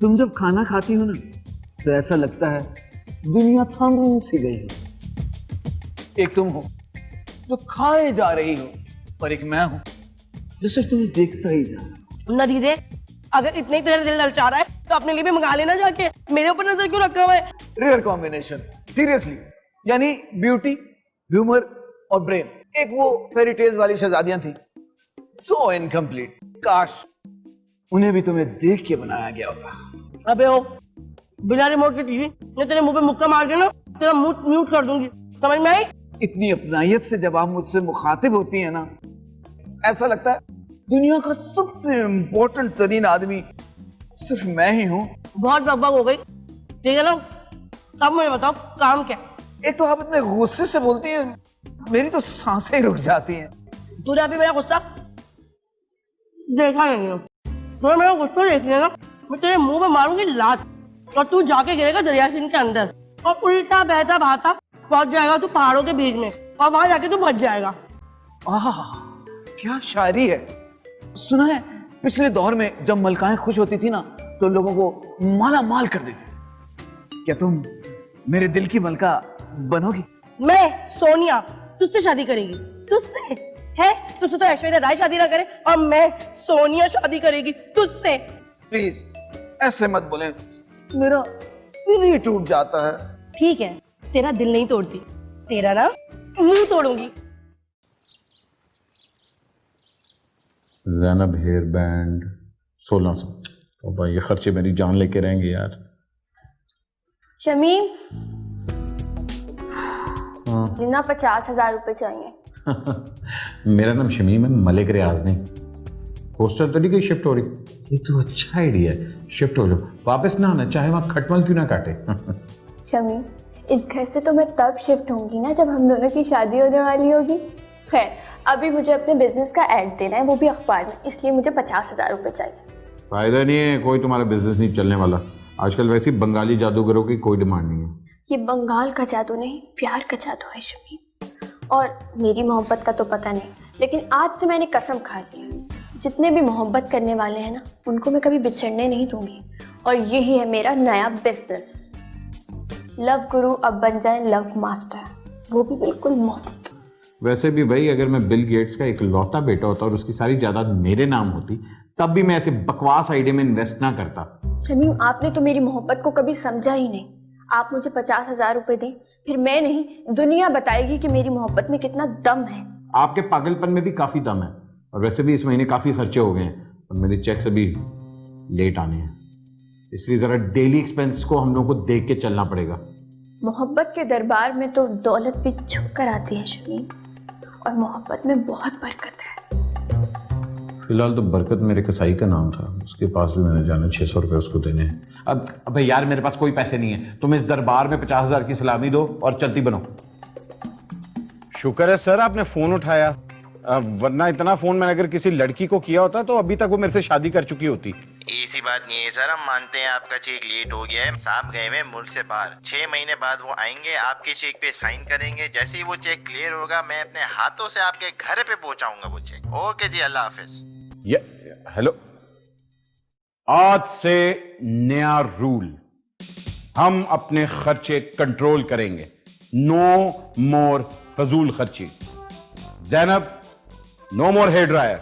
तुम जब खाना खाती हो ना तो ऐसा लगता है दुनिया थम सी गई हो। एक तुम हो जो खाए जा रही हो और एक मैं हूं जो सिर्फ तुम्हें देखता ही जा रहा हूं। न दीदे, अगर इतने ही तेरा दिल ललचा रहा है तो अपने लिए भी मंगा लेना जाके, मेरे ऊपर नजर क्यों रखा हुआ है? Rare combination, seriously. यानी ब्यूटी, ह्यूमर और ब्रेन, एक वो फेरी टेल्स वाली शहजादियां थी, सो इनकम्प्लीट। काश उन्हें भी तुम्हें देख के बनाया गया होता। अबे ओ, बिना रिमोट के टीवी मैं तेरे मुंह पे मुक्का मार के ना तेरा मुंह म्यूट कर दूंगी, समझ में आई? इतनी अपनायत से जब आप मुझसे मुखातिब होती है ना, ऐसा लगता है दुनिया का सबसे इम्पोर्टेंट तरीन आदमी सिर्फ मैं ही हूँ। बहुत बकबक हो गई, ठीक है ना? अब मुझे बताओ काम क्या? एक तो आप इतने गुस्से से बोलती हैं, मेरी तो सांसें रुक जाती हैं। तूने अभी मेरा गुस्सा देखा नहीं है, तूने मेरा गुस्सा देख लिया ना, मैं तेरे मुंह में मारूंगी लात और तू जाके गिरेगा दरियासीन के अंदर और उल्टा बहता बहाता पहुंच जाएगा तू पहाड़ों के बीच में और वहां जाके तू बच जाएगा। आह, क्या शायरी है। सुना है पिछले दौर में जब मलकाएं खुश होती थी ना तो लोगों को माला माल कर देती। क्या तुम मेरे दिल की मलका बनोगी? मैं सोनिया तुझसे शादी करेगी, तुझसे है? तुझसे तो ऐश्वर्या राय शादी ना करे और मैं सोनिया शादी करेगी तुझसे। प्लीज ऐसे मत बोले, मेरा दिल ही टूट जाता है। ठीक है, तेरा दिल नहीं तोड़ती, तेरा ना मुंह तोड़ूंगी। Zainab hair band 1600। तो भाई ये खर्चे मेरी जान लेके रहेंगे यार। शमीम, जिन्ना 50,000 रुपए चाहिए। मेरा नाम शमीम है, मलिक रियाज नहीं। हॉस्टल तो नहीं कहीं शिफ्ट हो रही? ये तो अच्छा आइडिया है, शिफ्ट हो जाओ, वापस ना आना, चाहे वहाँ खटमल क्यों ना काटे। शमीम, इस घर से तो मैं तब शिफ्ट होंगी ना जब हम दोनों की शादी होने वाली होगी। खैर, अभी मुझे अपने बिजनेस का ऐड देना है, वो भी अखबार में, इसलिए मुझे 50,000 रुपए चाहिए। फायदा नहीं है, कोई तुम्हारा बिजनेस नहीं चलने वाला। आजकल वैसे ही बंगाली जादूगरों की कोई डिमांड नहीं है। ये बंगाल का जादू नहीं, प्यार का जादू है शमीम। और मेरी मोहब्बत का तो पता नहीं, लेकिन आज से मैंने कसम खा ली है, जितने भी मोहब्बत करने वाले हैं ना, उनको मैं कभी बिछड़ने नहीं दूंगी। और यही है मेरा नया बिजनेस। लव गुरु अब बन जाए लव मास्टर, वो भी बिल्कुल मुफ्त। वैसे भी भाई, अगर मैं बिल गेट्स का इकलौता बेटा होता और उसकी सारी जायदाद मेरे नाम होती, तब भी मैं ऐसे बकवास आइडिया में इन्वेस्ट ना करता। शमीम, आपने तो मेरी मोहब्बत को कभी समझा ही नहीं। आप मुझे 50,000 रुपए दें, फिर मैं नहीं, दुनिया बताएगी कि मेरी मोहब्बत में कितना दम है। आपके पागलपन में भी काफी दम है। और वैसे भी इस महीने काफी खर्चे हो गए हैं और मेरे चेक्स अभी लेट आने हैं, इसलिए जरा डेली एक्सपेंस को हम लोगों को देख के चलना पड़ेगा। मोहब्बत के दरबार में तो दौलत भी झुक कर आती है शमीम, और मोहब्बत में बहुत बरकत है। फिलहाल तो बरकत मेरे कसाई का नाम था, उसके पास भी मैंने जाना 600 रुपये उसको देने हैं। अब अबे यार, मेरे पास कोई पैसे नहीं है, तुम इस दरबार में 50,000 की सलामी दो और चलती बनो। शुक्र है सर आपने फोन उठाया, वरना इतना फोन मैंने अगर किसी लड़की को किया होता तो अभी तक वो मेरे से शादी कर चुकी होती। ऐसी बात नहीं है सर, हम मानते हैं आपका चेक लेट हो गया है। साहब गए हुए मुल्क से बाहर, 6 महीने बाद वो आएंगे, आपके चेक पे साइन करेंगे। जैसे ही वो चेक क्लियर होगा, मैं अपने हाथों से आपके घर पे पहुंचाऊंगा वो चेक। ओके जी, अल्लाह हाफिज। ये हेलो, आज से नया रूल, हम अपने खर्चे कंट्रोल करेंगे। नो मोर फजूल खर्ची। ज़ैनब, नो मोर हेयर ड्रायर।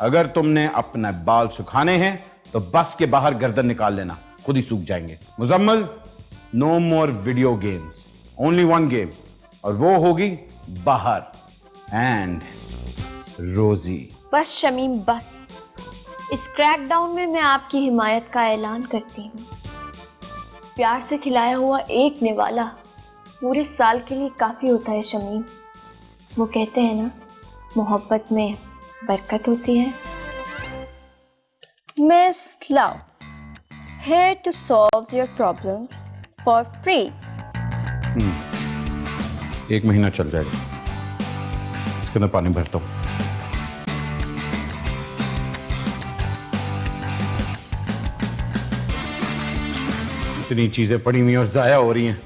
अगर तुमने अपने बाल सुखाने हैं तो बस के बाहर गर्दन निकाल लेना, खुद ही सूख जाएंगे। Muzammil, no more video games, only one game, और वो होगी बाहर। एंड रोजी। बस शमीम, बस। इस क्रैकडाउन में मैं आपकी हिमायत का ऐलान करती हूँ। प्यार से खिलाया हुआ एक निवाला पूरे साल के लिए काफ़ी होता है शमीम। वो कहते हैं ना, मोहब्बत में बरकत होती है। Miss love, here to solve your problems for free. 1 महीना चल जाएगा, इसके अंदर पानी भरता हूँ। इतनी चीजें पड़ी हुई और जाया हो रही हैं,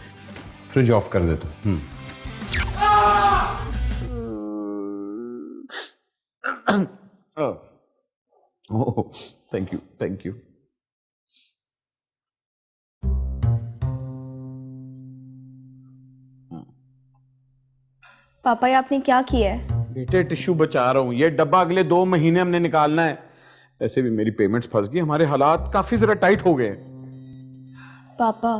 फ्रिज ऑफ कर देता हूँ। Oh thank you thank you. पापा ये आपने क्या किया है? बेटे टिश्यू बचा रहा हूं, ये डब्बा अगले 2 महीने हमने निकालना है। ऐसे भी मेरी पेमेंट्स फंस गई, हमारे हालात काफी जरा टाइट हो गए। पापा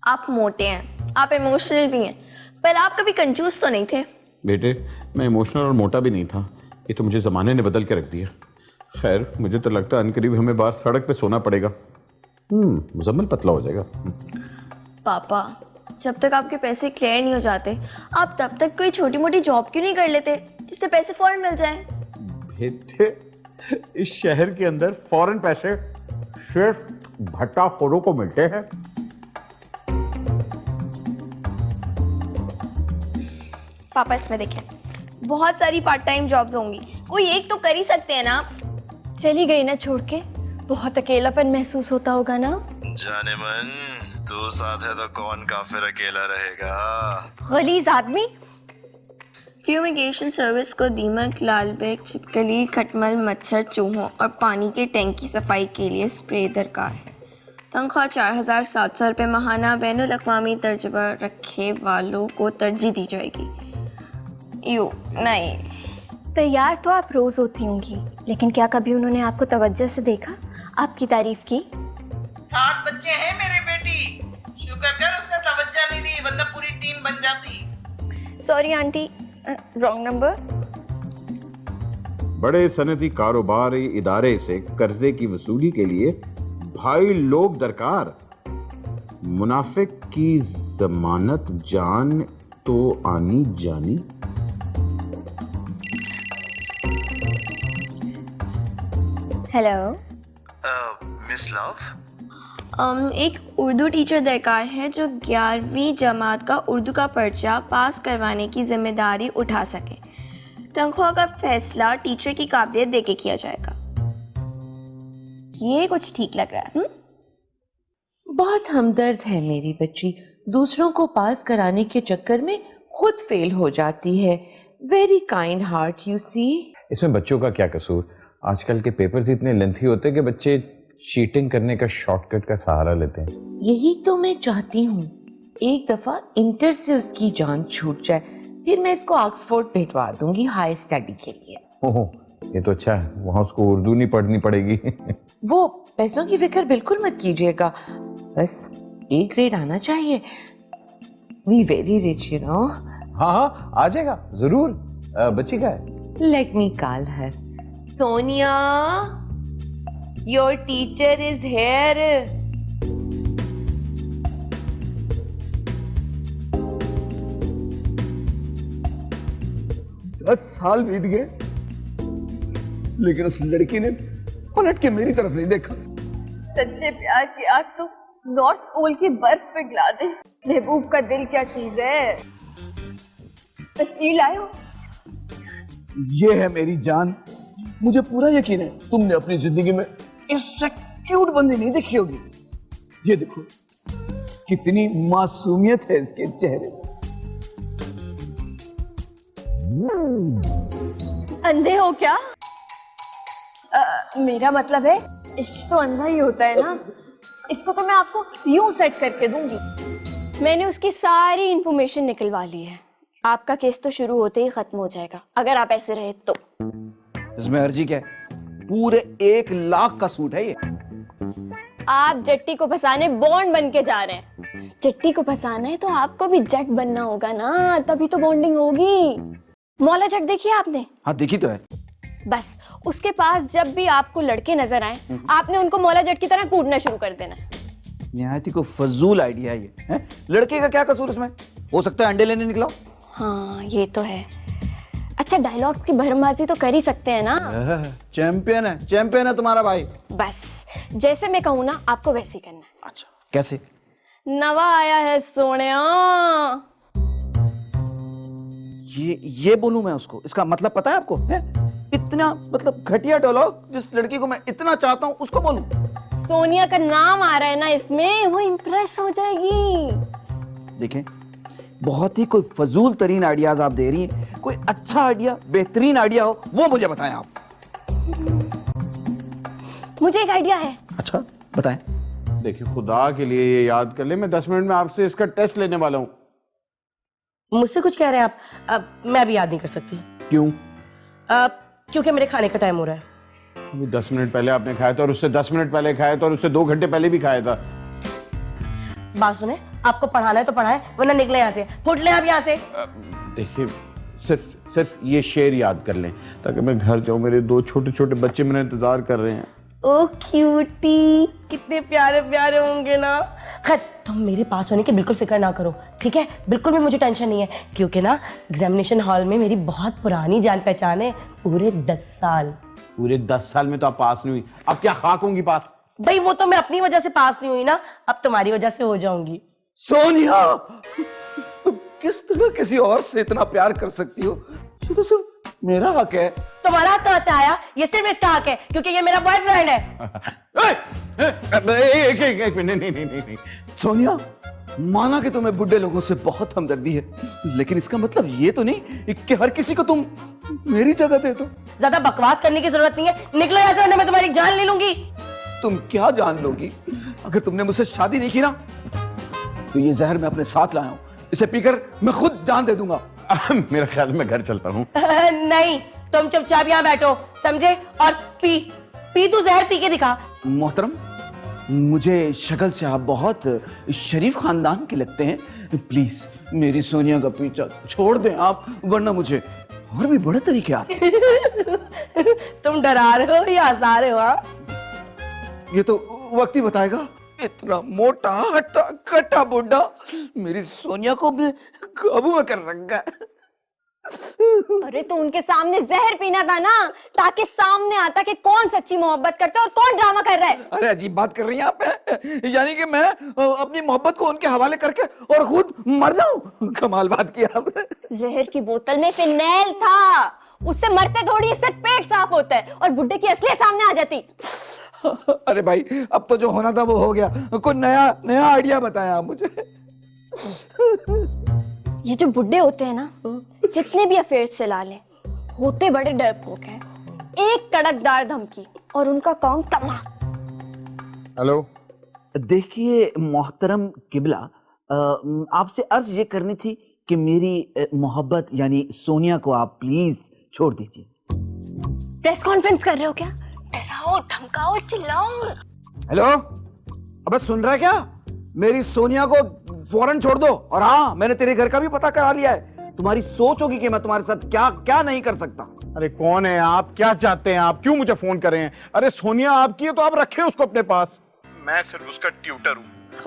आप मोटे हैं, आप इमोशनल भी हैं, पर आप कभी कंजूस तो नहीं थे। बेटे मैं इमोशनल और मोटा भी नहीं था, ये तो मुझे जमाने ने बदल के रख दिया। खैर मुझे तो लगता है अनकरीब हमें बाहर सड़क पे सोना पड़ेगा। मुजम्मिल पतला हो जाएगा। पापा जब तक आपके पैसे क्लियर नहीं हो जाते, आप तब तक कोई छोटी मोटी जॉब क्यों नहीं कर लेते जिससे पैसे फौरन मिल जाए? बेटे इस शहर के अंदर फौरन पैसे सिर्फ भट्टाखोरों को मिलते हैं। पापा इसमें देखें, बहुत सारी पार्ट टाइम जॉब्स होंगी, कोई एक तो कर ही सकते हैं ना। चली गई ना छोड़ के, बहुत अकेलापन महसूस होता होगा ना। जाने मन तू साथ है तो कौन काफिर अकेला रहेगा। गलीज आदमी। फ्यूमिगेशन सर्विस को दीमक, लाल बेग, छिपकली, खटमल, मच्छर, चूहों और पानी के टैंक की सफाई के लिए स्प्रे दरकार है। तनख्वाह 4700 रुपये माहाना। बैनुल अक़वामी तर्जुबा रखे वालों को तरजीह दी जाएगी। यू नहीं। तैयार तो आप रोज़ होती होंगी, लेकिन क्या कभी उन्होंने आपको तवज्जो से देखा, आपकी तारीफ की? 7 बच्चे हैं मेरे बेटी, शुक्र कर उसने तवज्जो नहीं दी, वरना पूरी टीम बन जाती। Sorry aunty, wrong number. बड़े सनती कारोबारी इदारे से कर्जे की वसूली के लिए भाई लोग दरकार। मुनाफिक की जमानत जान तो आनी जानी। हेलो मिस लव, एक उर्दू टीचर दरकार है जो 11वीं जमात का उर्दू का पर्चा पास करवाने की जिम्मेदारी उठा सके। तनख्वाह का फैसला टीचर की काबिलियत देके किया जाएगा। ये कुछ ठीक लग रहा है? बहुत हमदर्द है मेरी बच्ची, दूसरों को पास कराने के चक्कर में खुद फेल हो जाती है। Very kind heart you see. इसमें बच्चों का क्या कसूर? आजकल के पेपर्स इतने लेंथी होते हैं कि बच्चे चीटिंग करने का शॉर्टकट का सहारा लेते हैं। यही तो मैं चाहती हूँ, एक दफा इंटर से उसकी जान छूट जाए, फिर मैं इसको ऑक्सफोर्ड भिजवा दूंगी हाई स्टडी के लिए। ओहो ये तो अच्छा है, वहाँ उसको उर्दू नहीं पढ़नी पड़ेगी। वो पैसों की फिक्र बिल्कुल मत कीजिएगा, बस ए ग्रेड आना चाहिए। We very rich you know. हाँ हाँ आ जाएगा जरूर। बच्ची का है? Let me call her. Sonia, your teacher is here. 10 साल बीत गए, लेकिन उस लड़की ने पलट के मेरी तरफ नहीं देखा। सच्चे प्यार की आग तो नॉर्थ पोल की बर्फ पिघला दे। महबूब का दिल क्या चीज है? तस्वीर लायो। ये है मेरी जान, मुझे पूरा यकीन है तुमने अपनी जिंदगी में इससे क्यूट बंदी नहीं देखी होगी। ये देखो कितनी मासूमियत है इसके चेहरे। अंधे हो क्या? मेरा मतलब है इश्क तो अंधा ही होता है ना। इसको तो मैं आपको यूं सेट करके दूंगी। मैंने उसकी सारी इंफॉर्मेशन निकलवा ली है। आपका केस तो शुरू होते ही खत्म हो जाएगा अगर आप ऐसे रहे तो। इसमें अर्जी क्या है? पूरे 1 लाख का सूट है ये। आप जट्टी को फंसाने बॉन्ड बन के जा रहे हैं। जट्टी को फंसाना है तो आपको भी जट बनना होगा ना, तभी तो बॉन्डिंग होगी। मौला जट देखी आपने? हाँ देखी तो है। बस उसके पास जब भी आपको लड़के नजर आए, आपने उनको मौला जट की तरह कूटना शुरू कर देना है। निहायती को फजूल आइडिया ये है। लड़के का क्या कसूर इसमें? हो सकता है अंडे लेने निकला। हाँ ये तो है। अच्छा डायलॉग की भरमाजी तो कर ही सकते हैं ना। चैंपियन है, चैंपियन है तुम्हारा भाई। बस जैसे मैं कहूँ ना आपको वैसे ही करना है। अच्छा कैसे? नवा आया है सोनिया। ये बोलूं मैं उसको? इसका मतलब पता है आपको? है? इतना मतलब घटिया डायलॉग जिस लड़की को मैं इतना चाहता हूँ उसको बोलूं? सोनिया का नाम आ रहा है ना इसमें, वो इम्प्रेस हो जाएगी। देखें बहुत ही कोई फजूल तरीन आइडियाज आप दे रही हैं। कोई अच्छा आइडिया, बेहतरीन आइडिया हो वो मुझे बताएं आप। मुझे एक आइडिया है। अच्छा बताएं। देखिए खुदा के लिए ये याद कर ले, मैं 10 मिनट में आपसे इसका टेस्ट लेने वाला हूँ। मुझसे कुछ कह रहे हैं आप? मैं अभी याद नहीं कर सकती। क्यों? क्योंकि मेरे खाने का टाइम हो रहा है। अभी 10 मिनट पहले आपने खाया था और उससे 10 मिनट पहले खाया था और उससे 2 घंटे पहले भी खाया था। बात सुने, आपको पढ़ाना है तो पढ़ाए, वरना निकले यहाँ से, फुट ले आप यहाँ से। देखिए सिर्फ ये शेर याद कर लें ताकि मैं घर जाऊं, मेरे 2 छोटे छोटे बच्चे मेरा इंतजार कर रहे हैं। ओ क्यूटी, कितने प्यारे प्यारे होंगे ना। खैर तुम मेरे पास होने की बिल्कुल फिक्र ना करो, ठीक है? बिल्कुल भी मुझे टेंशन नहीं है, क्योंकि ना एग्जामिनेशन हॉल में मेरी बहुत पुरानी जान पहचान है, पूरे 10 साल। पूरे 10 साल में तो आप पास नहीं हुई, अब क्या खाक होंगी पास? भाई वो तो मैं अपनी वजह से पास नहीं हुई ना, अब तुम्हारी वजह से हो जाऊंगी। सोनिया, तुम किस तरह किसी और से इतना प्यार कर सकती हो? ये तो सिर्फ मेरा हक है। तुम्हारा हक कहाँ से आया? ये सिर्फ इसका हक है क्योंकि ये मेरा बॉयफ्रेंड है। एक मिनट, नहीं। सोनिया, माना कि तुम्हें बुढ़े लोगों से बहुत हमदर्दी है, लेकिन इसका मतलब ये तो नहीं कि हर किसी को तुम मेरी जगह दे दो। ज्यादा बकवास करने की जरूरत नहीं है, निकलो यहाँ से वरना मैं तुम्हारी जान ले लूंगी। तुम क्या जान लोगी? अगर तुमने मुझसे शादी नहीं की ना, तो ये जहर मैं अपने साथ लाया हूं, इसे पीकर मैं खुद जान दे दूंगा। मेरा ख्याल है मैं घर चलता हूँ। नहीं, तुम चुपचाप यहाँ बैठो, समझे? और पी तू जहर पी के दिखा। मोहतरम, मुझे शक्ल से आप बहुत शरीफ खानदान के लगते हैं, प्लीज मेरी सोनिया का पीछा छोड़ दें आप, वरना मुझे और भी बड़े तरीके आते हैं। तुम डरा रहे हो या हंसा रहे हो? हाँ, ये तो वक्त ही बताएगा। इतना मोटा हट्टा कट्टा बुड्ढा मेरी सोनिया को भी काबू में कर रखा है। अरे तो उनके सामने जहर पीना था ना, ताकि सामने आता कि कौन सच्ची मोहब्बत करता है और कौन ड्रामा कर रहा है। अरे अजीब बात कर रही हैं आप, यानी कि मैं अपनी मोहब्बत को उनके हवाले करके और खुद मर जाऊं? कमाल बात की आपने। जहर की बोतल में फिनाइल था, उससे मरते थोड़ी, सिर्फ पेट साफ होता है और बुड्ढे की असलियत सामने आ जाती। अरे भाई, अब तो जो होना था वो हो गया, कोई नया आइडिया बताया आप मुझे। ये जो बुड्ढे होते हैं ना, जितने भी अफेयर्स चला ले, होते बड़े डरपोक हैं। एक कड़कदार धमकी और उनका काम तमाम। हेलो, देखिए मोहतरम किबला, आपसे अर्ज ये करनी थी कि मेरी मोहब्बत यानी सोनिया को आप प्लीज छोड़ दीजिए। प्रेस कॉन्फ्रेंस कर रहे हो क्या? डराओ, धमकाओ, चिल्लाओ। हेलो, अबे सुन रहा है क्या? मेरी सोनिया को फौरन छोड़ दो। और हाँ, मैंने तेरे घर का भी पता करा लिया है। तुम्हारी सोच होगी कि मैं तुम्हारे साथ क्या क्या नहीं कर सकता। अरे कौन है आप? क्या चाहते हैं आप? क्यों मुझे फोन कर रहे हैं? अरे सोनिया आपकी है तो आप रखें उसको अपने पास। मैं सिर्फ उसका ट्यूटर हूँ।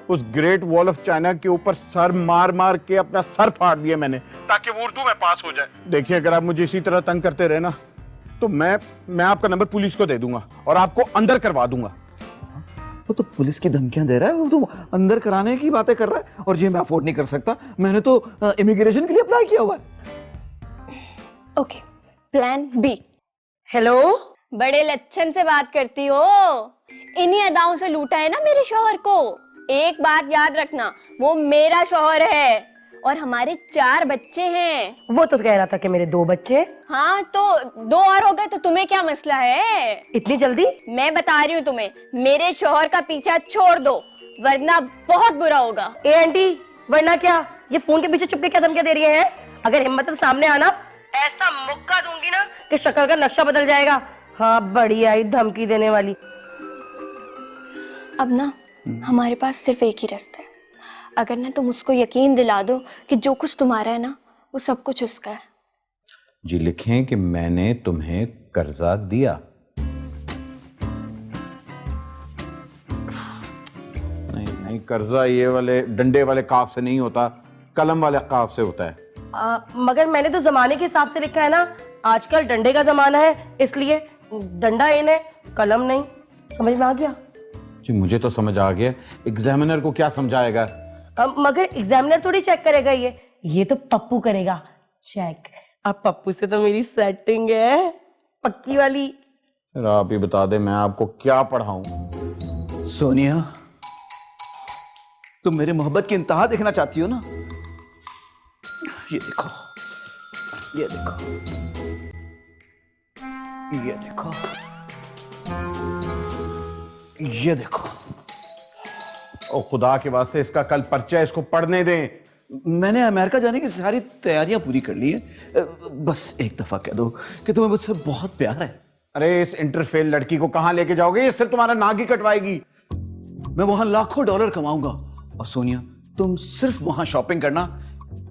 उस ग्रेट वॉल ऑफ चाइना के ऊपर सर मार मार के अपना सर फाड़ दिया मैंने, ताकि वो उर्दू में पास हो जाए। देखिए, अगर आप मुझे इसी तरह तंग करते रहे ना, तो मैं आपका नंबर पुलिस को दे दूंगा और आपको अंदर करवा दूंगा। वो तो पुलिस की धमकियां दे रहा है, वो तो अंदर कराने की बातें कर रहा है, और ये मैं अफोर्ड नहीं कर सकता। मैंने तो इमिग्रेशन के लिए अप्लाई किया हुआ है। Okay, plan B. हेलो, बड़े लच्छन से बात करती हो। इन्हीं अदाओं से लूटा है ना मेरे शौहर को। एक बात याद रखना, वो मेरा शौहर है और हमारे 4 बच्चे हैं। वो तो कह रहा था कि मेरे 2 बच्चे। हाँ, तो 2 और हो गए तो तुम्हें क्या मसला है? इतनी जल्दी? मैं बता रही हूँ तुम्हें, मेरे शौहर का पीछा छोड़ दो, वरना बहुत बुरा होगा। ए आंटी, वरना क्या? ये फोन के पीछे चुपके क्या धमकियां दे रही है? अगर हिम्मत है सामने आना, ऐसा मुक्का दूंगी ना कि शक्ल का नक्शा बदल जाएगा। हाँ, बड़ी आई धमकी देने वाली। अब ना हमारे पास सिर्फ एक ही रास्ता है। अगर ना तुम उसको यकीन दिला दो कि जो कुछ तुम्हारा है ना, वो सब कुछ उसका है। जी लिखें कि मैंने तुम्हें कर्जा दिया। नहीं, कर्जा ये वाले डंडे वाले काफ से नहीं होता, कलम वाले काफ से होता है। मगर मैंने तो जमाने के हिसाब से लिखा है ना, आजकल डंडे का जमाना है, इसलिए डंडा इन है, कलम नहीं। समझ में आ गया? जी मुझे तो समझ आ गया, एग्जामिनर को क्या समझाएगा? मगर एग्जामिनर थोड़ी चेक करेगा, ये तो पप्पू करेगा चेक। अब पप्पू से तो मेरी सेटिंग है पक्की वाली। आप ही बता दे, मैं आपको क्या पढ़ाऊं? सोनिया, तुम मेरे मोहब्बत की इंतहा देखना चाहती हो ना? ये देखो, ये देखो, ये देखो। ये देखो, ओ खुदा के वास्ते इसका कल पर्चा है, इसको पढ़ने दें। मैंने अमेरिका जाने की सारी तैयारियां पूरी कर ली है। बस एक दफा कह दो कि तुम्हें मुझसे बहुत प्यार है। अरे इस इंटरफेल लड़की को कहां लेके जाओगे? इससे तुम्हारा नाक ही कटवाएगी। मैं वहां लाखों डॉलर कमाऊंगा और सोनिया तुम सिर्फ वहां शॉपिंग करना।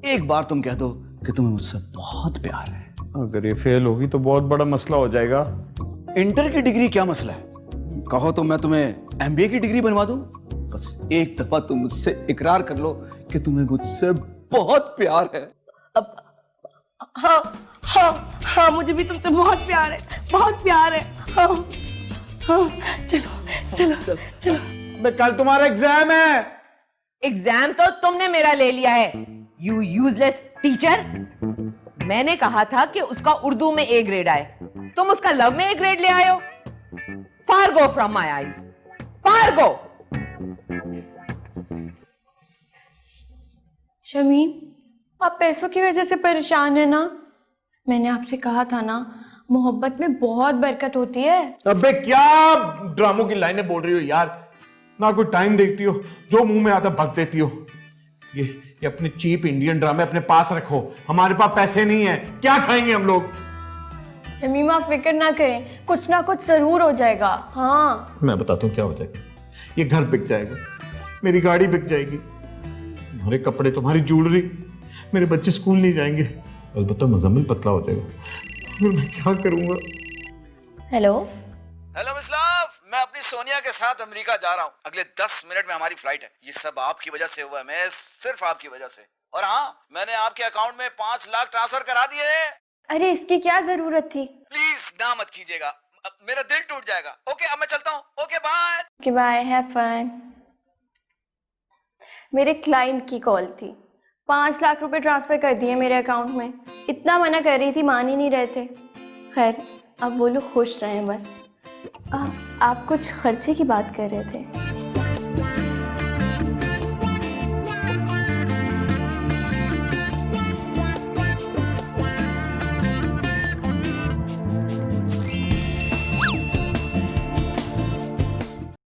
एक बार तुम कह दो कि तुम्हें मुझसे बहुत प्यार है। अगर ये फेल होगी तो बहुत बड़ा मसला हो जाएगा। इंटर की डिग्री क्या मसला है? कहो तो मैं तुम्हें एमबीए की डिग्री बनवा दूं। बस एक दफा तुम मुझसे इकरार कर लो कि तुम्हें मुझसे बहुत प्यार है। अब हाँ हाँ हाँ, मुझे भी तुमसे बहुत प्यार है, बहुत प्यार है। हाँ हाँ, चलो चलो चलो। अबे कल तुम्हारा एग्जाम है। एग्जाम तो तुमने मेरा ले लिया है, यू यूजलेस टीचर। मैंने कहा था कि उसका उर्दू में ए ग्रेड आए, तुम उसका लव में ए ग्रेड ले आए हो। फार गो फ्रॉम माई आईज, फार गो। शमीम, आप पैसों की वजह से परेशान है ना? मैंने आपसे कहा था ना, मोहब्बत में बहुत बरकत होती है। अबे क्या ड्रामों की लाइनें बोल रही हो यार? ना कोई टाइम देखती हो, जो मुंह में आता भग देती हो। ये अपने चीप इंडियन ड्रामे अपने पास रखो, हमारे पास पैसे नहीं है, क्या खाएंगे हम लोग? शमीम, आप फिक्र ना करें, कुछ ना कुछ जरूर हो जाएगा। हाँ, मैं बताता हूँ क्या हो जाएगा। ये घर बिक जाएगा, मेरी गाड़ी बिक जाएगी, तुम्हारे कपड़े, तुम्हारी ज्वेलरी, मेरे बच्चे स्कूल नहीं जाएंगे, अलबत्ता मुजम्मिल पतला हो जाएगा। मैं क्या करूंगा? हेलो हेलो मिस लव, मैं अपनी सोनिया के साथ अमेरिका जा रहा हूँ। अगले 10 मिनट में हमारी फ्लाइट है। ये सब आपकी वजह से हुआ है, मैं सिर्फ आपकी वजह से। और हाँ, मैंने आपके अकाउंट में 5 लाख ट्रांसफर करा दिए हैं। अरे इसकी क्या जरूरत थी? प्लीज ना मत कीजिएगा, मेरा दिल टूट जाएगा। ओके, अब मैं चलता हूँ। Okay bye. Okay bye, have fun. मेरे क्लाइंट की कॉल थी, 5 लाख रुपए ट्रांसफर कर दिए मेरे अकाउंट में। इतना मना कर रही थी, मान ही नहीं रहे थे। खैर, अब वो लोग खुश रहे बस। आप कुछ खर्चे की बात कर रहे थे।